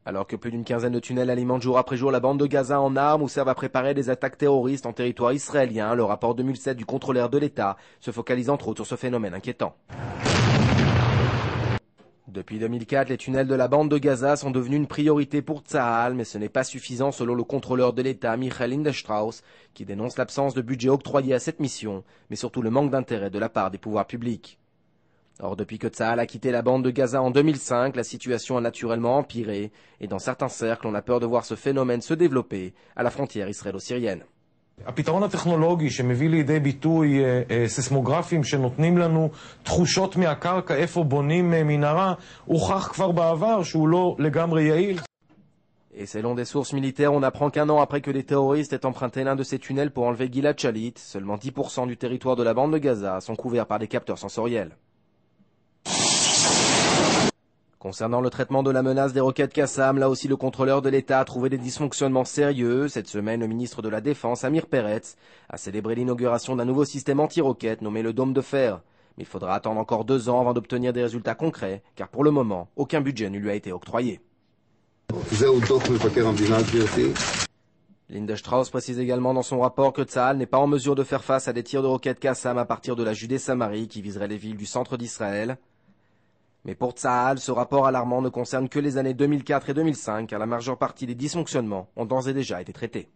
Alors que plus d'une quinzaine de tunnels alimentent jour après jour la bande de Gaza en armes ou servent à préparer des attaques terroristes en territoire israélien, le rapport 2007 du contrôleur de l'État se focalise entre autres sur ce phénomène inquiétant. Depuis 2004, les tunnels de la bande de Gaza sont devenus une priorité pour Tsahal, mais ce n'est pas suffisant selon le contrôleur de l'État, Michael Lindestrauss, qui dénonce l'absence de budget octroyé à cette mission, mais surtout le manque d'intérêt de la part des pouvoirs publics. Or, depuis que Tsahal a quitté la bande de Gaza en 2005, la situation a naturellement empiré, et dans certains cercles, on a peur de voir ce phénomène se développer à la frontière israélo-syrienne. הפתרון הטכנולוגי שמביא לידי ביטוי סיסמוגרפים שנותנים לנו תחושות מהקרקע איפה בונים מנהרה הוכח כבר בעבר שהוא לא לגמרי יעיל. Et selon des sources militaires, on apprend qu'un an après que les terroristes aient emprunté l'un de ces tunnels pour enlever Gilad Shalit, seulement 10% du territoire de la bande de Gaza sont couverts par des capteurs sensoriels. Concernant le traitement de la menace des roquettes Qassam, là aussi le contrôleur de l'État a trouvé des dysfonctionnements sérieux. Cette semaine, le ministre de la Défense, Amir Peretz, a célébré l'inauguration d'un nouveau système anti-roquettes nommé le Dôme de Fer. Mais il faudra attendre encore 2 ans avant d'obtenir des résultats concrets, car pour le moment, aucun budget ne lui a été octroyé. Lindestrauss précise également dans son rapport que Tsahal n'est pas en mesure de faire face à des tirs de roquettes Qassam à partir de la Judée-Samarie qui viseraient les villes du centre d'Israël. Mais pour Tsahal, ce rapport alarmant ne concerne que les années 2004 et 2005, car la majeure partie des dysfonctionnements ont d'ores et déjà été traités.